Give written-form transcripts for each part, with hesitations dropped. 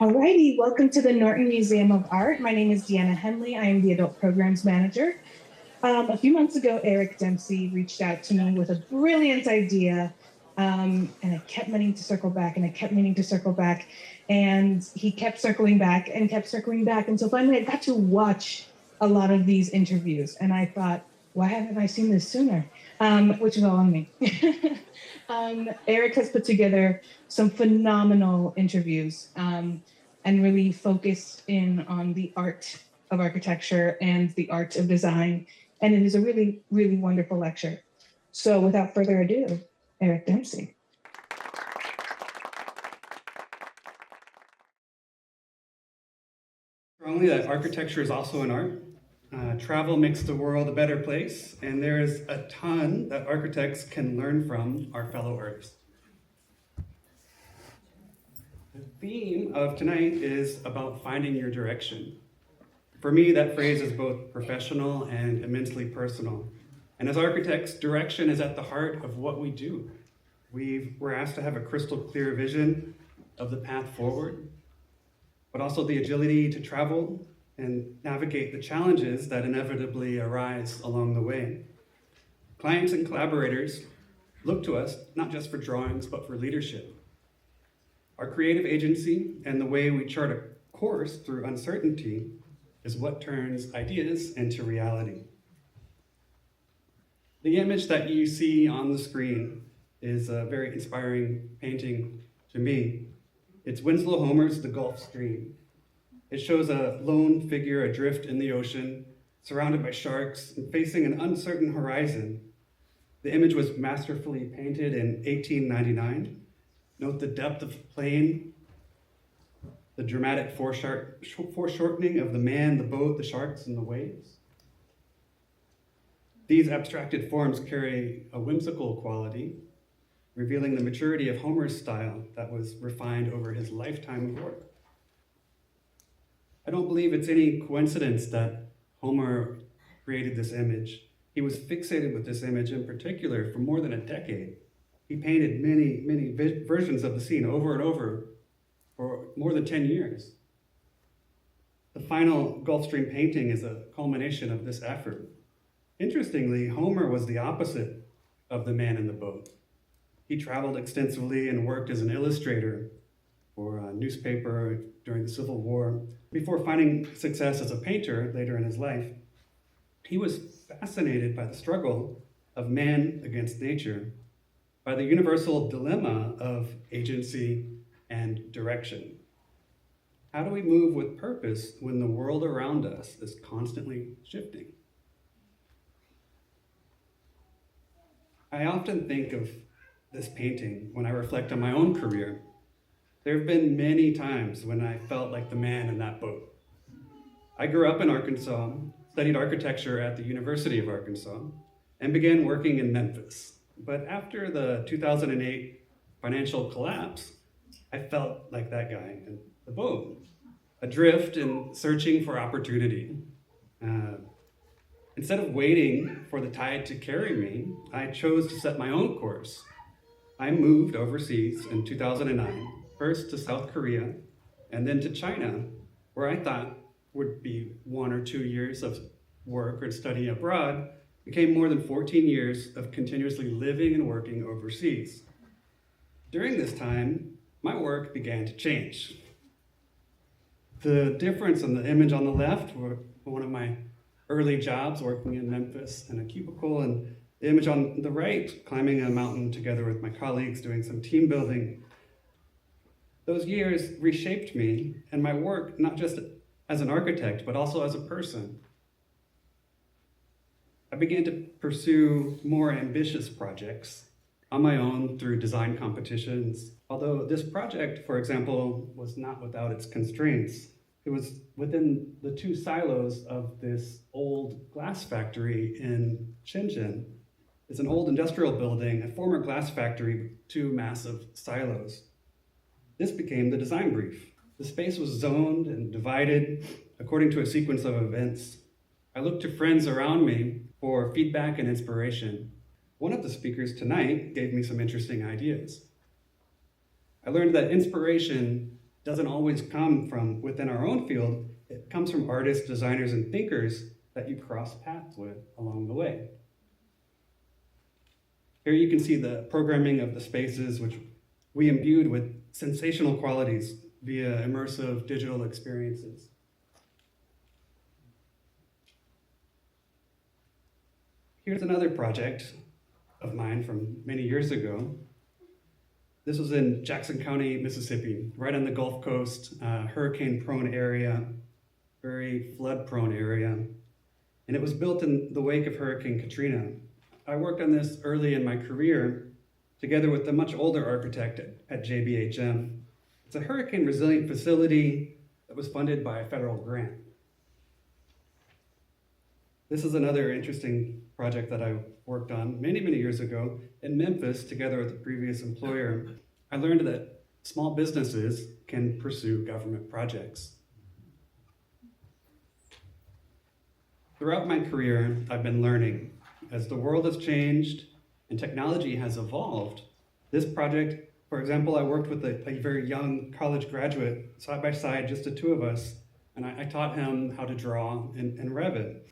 Alrighty, welcome to the Norton Museum of Art. My name is Deanna Henley. I am the Adult Programs Manager. A few months ago, Eric Dempsey reached out to me with a brilliant idea, and I kept meaning to circle back, and I kept meaning to circle back, and he kept circling back and kept circling back, and so finally I got to watch a lot of these interviews, and I thought, why haven't I seen this sooner? Which is all on me. Eric has put together some phenomenal interviews and really focused in on the art of architecture and the art of design. And it is a really, really wonderful lecture. So without further ado, Eric Dempsey. Strongly that architecture is also an art. Travel makes the world a better place, and there is a ton that architects can learn from our fellow artists. The theme of tonight is about finding your direction. For me, that phrase is both professional and immensely personal. And as architects, direction is at the heart of what we do. We're asked to have a crystal clear vision of the path forward, but also the agility to travel and navigate the challenges that inevitably arise along the way. Clients and collaborators look to us not just for drawings, but for leadership. Our creative agency and the way we chart a course through uncertainty is what turns ideas into reality. The image that you see on the screen is a very inspiring painting to me. It's Winslow Homer's The Gulf Stream. It shows a lone figure adrift in the ocean, surrounded by sharks and facing an uncertain horizon. The image was masterfully painted in 1899. Note the depth of plane, the dramatic foreshortening of the man, the boat, the sharks, and the waves. These abstracted forms carry a whimsical quality, revealing the maturity of Homer's style that was refined over his lifetime of work. I don't believe it's any coincidence that Homer created this image. He was fixated with this image in particular for more than a decade. He painted many versions of the scene over and over for more than 10 years. The final Gulf Stream painting is a culmination of this effort. Interestingly, Homer was the opposite of the man in the boat. He traveled extensively and worked as an illustrator for a newspaper during the Civil War. Before finding success as a painter later in his life, he was fascinated by the struggle of man against nature, by the universal dilemma of agency and direction. How do we move with purpose when the world around us is constantly shifting? I often think of this painting when I reflect on my own career. There have been many times when I felt like the man in that boat. I grew up in Arkansas, studied architecture at the University of Arkansas, and began working in Memphis. But after the 2008 financial collapse, I felt like that guy in the boat, adrift and searching for opportunity. Instead of waiting for the tide to carry me, I chose to set my own course. I moved overseas in 2009, first to South Korea, and then to China, where I thought would be 1 or 2 years of work or study abroad, became more than 14 years of continuously living and working overseas. During this time, my work began to change. The difference in the image on the left were one of my early jobs working in Memphis in a cubicle, and the image on the right, climbing a mountain together with my colleagues doing some team building. Those years reshaped me and my work, not just as an architect, but also as a person. I began to pursue more ambitious projects on my own through design competitions. Although this project, for example, was not without its constraints. It was within the 2 silos of this old glass factory in Shenzhen. It's an old industrial building, a former glass factory with 2 massive silos. This became the design brief. The space was zoned and divided according to a sequence of events. I looked to friends around me for feedback and inspiration. One of the speakers tonight gave me some interesting ideas. I learned that inspiration doesn't always come from within our own field. It comes from artists, designers, and thinkers that you cross paths with along the way. Here you can see the programming of the spaces, which we imbued with sensational qualities via immersive digital experiences. Here's another project of mine from many years ago. This was in Jackson County, Mississippi, right on the Gulf Coast, hurricane-prone area, very flood-prone area. And it was built in the wake of Hurricane Katrina. I worked on this early in my career, together with a much older architect at JBHM. It's a hurricane-resilient facility that was funded by a federal grant. This is another interesting project that I worked on many, many years ago in Memphis, together with a previous employer. I learned that small businesses can pursue government projects. Throughout my career, I've been learning. As the world has changed and technology has evolved, this project, for example, I worked with a very young college graduate, side by side, just the two of us, and I taught him how to draw in Revit.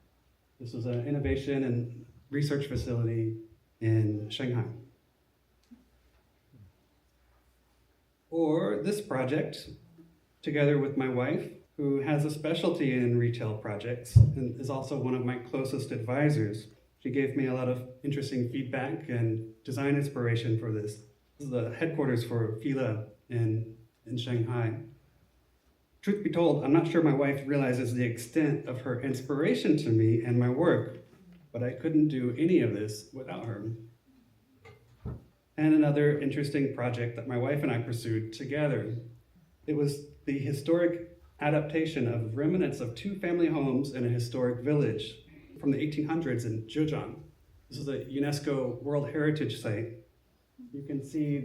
This was an innovation and research facility in Shanghai. Or this project, together with my wife, who has a specialty in retail projects and is also one of my closest advisors. She gave me a lot of interesting feedback and design inspiration for this. This is the headquarters for Fila in Shanghai. Truth be told, I'm not sure my wife realizes the extent of her inspiration to me and my work, but I couldn't do any of this without her. And another interesting project that my wife and I pursued together. It was the historic adaptation of remnants of two family homes in a historic village from the 1800s in Zhejiang. This is a UNESCO World Heritage Site. You can see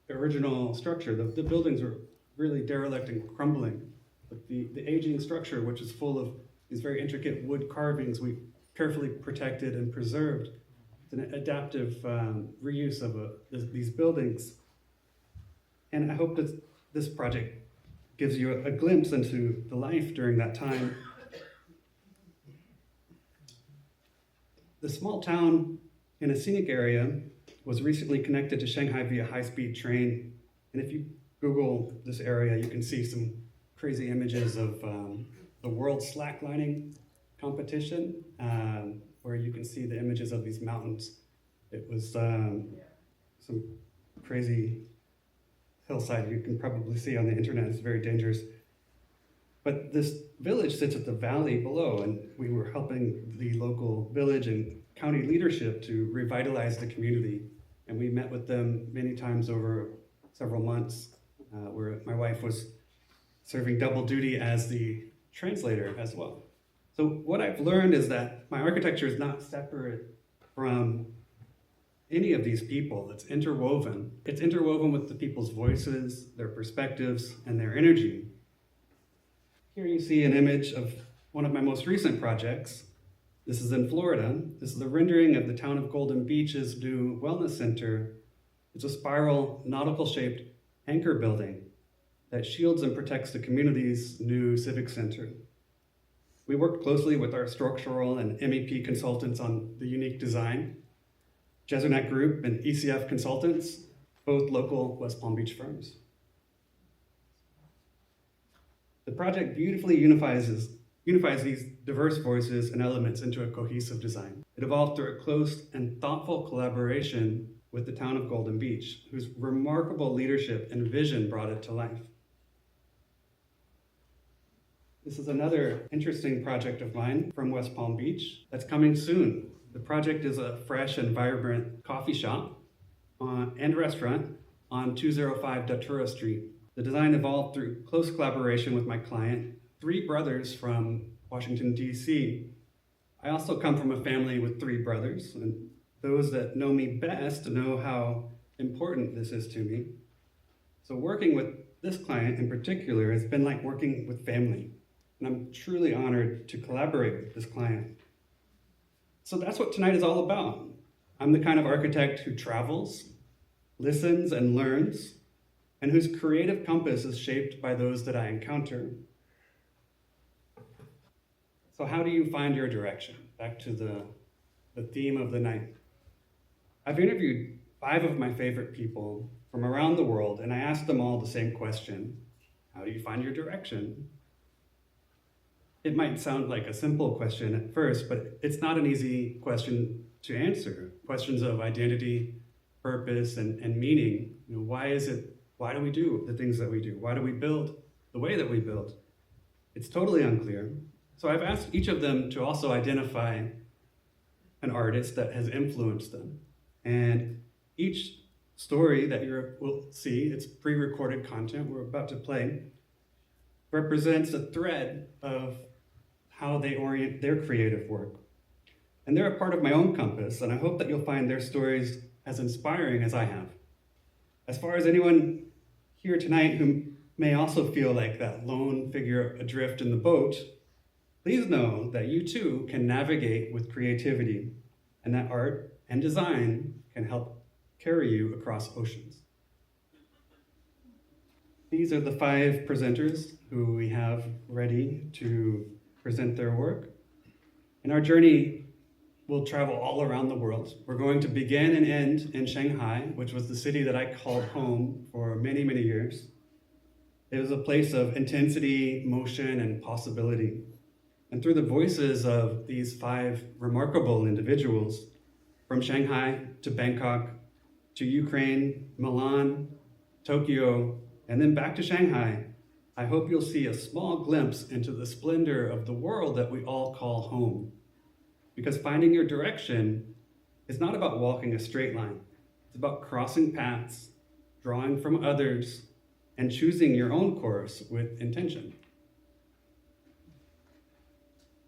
the original structure. The buildings were really derelict and crumbling. But the aging structure, which is full of these very intricate wood carvings, we carefully protected and preserved. It's an adaptive reuse of these buildings. And I hope that this project gives you a glimpse into the life during that time. The small town in a scenic area was recently connected to Shanghai via high-speed train. And if you Google this area, you can see some crazy images of the world slacklining competition, where you can see the images of these mountains. It was some crazy hillside you can probably see on the internet. It's very dangerous. But this village sits at the valley below, and we were helping the local village and county leadership to revitalize the community. And we met with them many times over several months, where my wife was serving double duty as the translator as well. So what I've learned is that my architecture is not separate from any of these people. It's interwoven. It's interwoven with the people's voices, their perspectives, and their energy. Here you see an image of one of my most recent projects. This is in Florida. This is the rendering of the town of Golden Beach's new wellness center. It's a spiral, nautical-shaped anchor building that shields and protects the community's new civic center. We worked closely with our structural and MEP consultants on the unique design. Jesunet Group and ECF Consultants, both local West Palm Beach firms. The project beautifully unifies these diverse voices and elements into a cohesive design. It evolved through a close and thoughtful collaboration with the town of Golden Beach, whose remarkable leadership and vision brought it to life. This is another interesting project of mine from West Palm Beach that's coming soon. The project is a fresh and vibrant coffee shop and restaurant on 205 Datura Street. The design evolved through close collaboration with my client, three brothers from Washington, D.C. I also come from a family with three brothers, and those that know me best know how important this is to me. So working with this client in particular has been like working with family, and I'm truly honored to collaborate with this client. So that's what tonight is all about. I'm the kind of architect who travels, listens, and learns, and whose creative compass is shaped by those that I encounter. So how do you find your direction? Back to the theme of the night. I've interviewed 5 of my favorite people from around the world, and I asked them all the same question: how do you find your direction? It might sound like a simple question at first, but it's not an easy question to answer. Questions of identity, purpose, and meaning. Why do we do the things that we do? Why do we build the way that we build? It's totally unclear. So I've asked each of them to also identify an artist that has influenced them. And each story that you will see, it's pre-recorded content we're about to play, represents a thread of how they orient their creative work. And they're a part of my own compass, and I hope that you'll find their stories as inspiring as I have. As far as anyone here tonight who may also feel like that lone figure adrift in the boat, please know that you too can navigate with creativity, and that art and design can help carry you across oceans. These are the 5 presenters who we have ready to present their work. And our journey will travel all around the world. We're going to begin and end in Shanghai, which was the city that I called home for many, many years. It was a place of intensity, motion, and possibility. And through the voices of these 5 remarkable individuals, from Shanghai to Bangkok, to Ukraine, Milan, Tokyo, and then back to Shanghai, I hope you'll see a small glimpse into the splendor of the world that we all call home. Because finding your direction is not about walking a straight line. It's about crossing paths, drawing from others, and choosing your own course with intention.